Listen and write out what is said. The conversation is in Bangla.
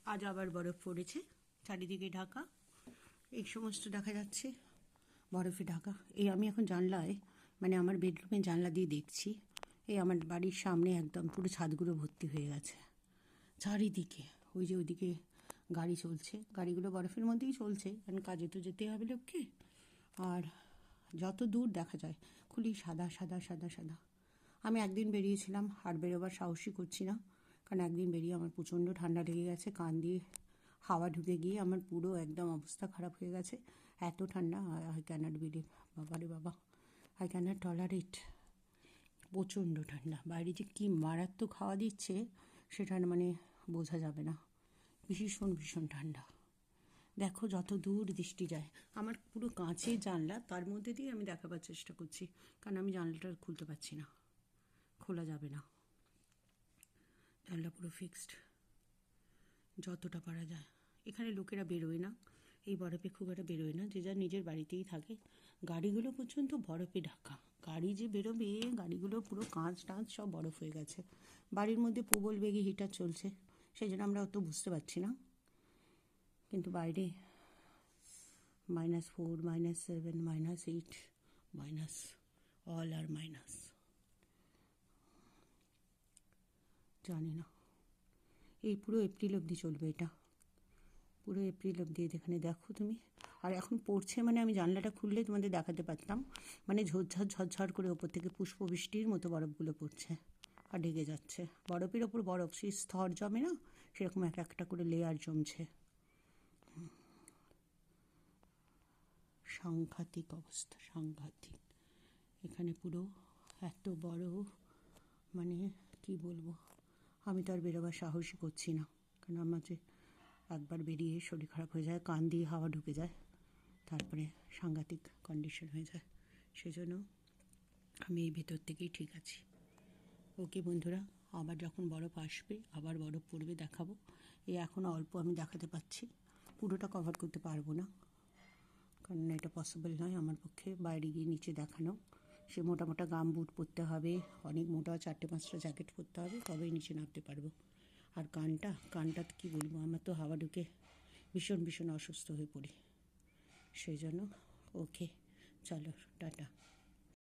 আজ আবার বরফ পড়েছে, চারিদিকে ঢাকা, এই সমস্ত দেখা যাচ্ছে বরফে ঢাকা। এই আমি এখন জানলায়, মানে আমার বেডরুমে জানলা দিয়ে দেখছি, এই আমার বাড়ির সামনে একদম পুরো ছাদগুলো ভর্তি হয়ে গেছে চারিদিকে। ওই যে ওইদিকে গাড়ি চলছে, গাড়িগুলো বরফের মধ্যেই চলছে, কারণ কাজে তো যেতে হবে লোককে। আর যত দূর দেখা যায় খুলি সাদা সাদা সাদা সাদা। আমি একদিন বেরিয়েছিলাম, আর বেরোবার সাহসই করছি না, কারণ একদিন বেরিয়ে আমার প্রচণ্ড ঠান্ডা লেগে গেছে, কান দিয়ে হাওয়া ঢুকে গিয়ে আমার পুরো একদম অবস্থা খারাপ হয়ে গেছে। এত ঠান্ডা, আই ক্যানট বিলিভ, বাবারে বাবা, আই ক্যানট টলারেট। প্রচণ্ড ঠান্ডা, বাইরে যে কী মারাত্মক হাওয়া দিচ্ছে সেটা মানে বোঝা যাবে না। ভীষণ ভীষণ ঠান্ডা। দেখো যত দূর দৃষ্টি যায়, আমার পুরো কাঁচের জানলা, তার মধ্যে দিয়ে আমি দেখাবার চেষ্টা করছি, কারণ আমি জানলাটা খুলতে পারছি না, খোলা যাবে না, জানলা পুরো ফিক্সড যতটা পারা যায়। এখানে লোকেরা বেরোয় না, এই বরফে খুব একটা বেরোয় না, যে যার নিজের বাড়িতেই থাকে। গাড়িগুলো পর্যন্ত বরফে ঢাকা, গাড়ি যে বেরোবে, গাড়িগুলো পুরো কাঁচ টাঁচ সব বরফ হয়ে গেছে। বাড়ির মধ্যে প্রবল বেগে হিটার চলছে, সেই জন্য আমরা অত বুঝতে পারছি না, কিন্তু বাইরে -4, -7, -8, মাইনাস, অল আর মাইনাস। জানি না, এই পুরো এপ্রিল অবধি চলবে এটা, পুরো এপ্রিল অবধি। এখানে দেখো তুমি, আর এখন পড়ছে, মানে আমি জানলাটা খুললে তোমাদের দেখাতে পারতাম, মানে ঝরঝর ঝরঝর করে ওপর থেকে পুষ্প বৃষ্টির মতো বরফগুলো পড়ছে আর ঢেকে যাচ্ছে। বরফের ওপর বরফ, সেই স্তর জমে না, সেরকম একটা একটা করে লেয়ার জমছে। সাংঘাতিক অবস্থা, সাংঘাতিক। এখানে পুরো এত বড়, মানে কি বলবো, আমি তো আর বেরোবার সাহসই করছি না, কারণ আমার যে একবার বেরিয়ে শরীর খারাপ হয়ে যায়, কান দিয়ে হাওয়া ঢুকে যায়, তারপরে সাংঘাতিক কন্ডিশন হয়ে যায়। সেজন্য আমি এই ভেতর থেকেই ঠিক আছি। ওকে বন্ধুরা, আবার যখন বরফ আসবে, আবার বরফ পড়বে, দেখাবো। এই এখন অল্প আমি দেখাতে পাচ্ছি, পুরোটা কভার করতে পারবো না, কারণ এটা পসিবল নয় আমার পক্ষে বাইরে গিয়ে নিচে দেখানো। সে মোটা মোটা গাম বুট পরতে হবে, অনেক মোটা 4-5টা জ্যাকেট পরতে হবে, তবেই নিচে নামতে পারবো। আর কানটা কী বলবো, আমার তো হাওয়া ঢুকে ভীষণ ভীষণ অসুস্থ হয়ে পড়ি। সেই জন্য ওকে, চলো টাটা।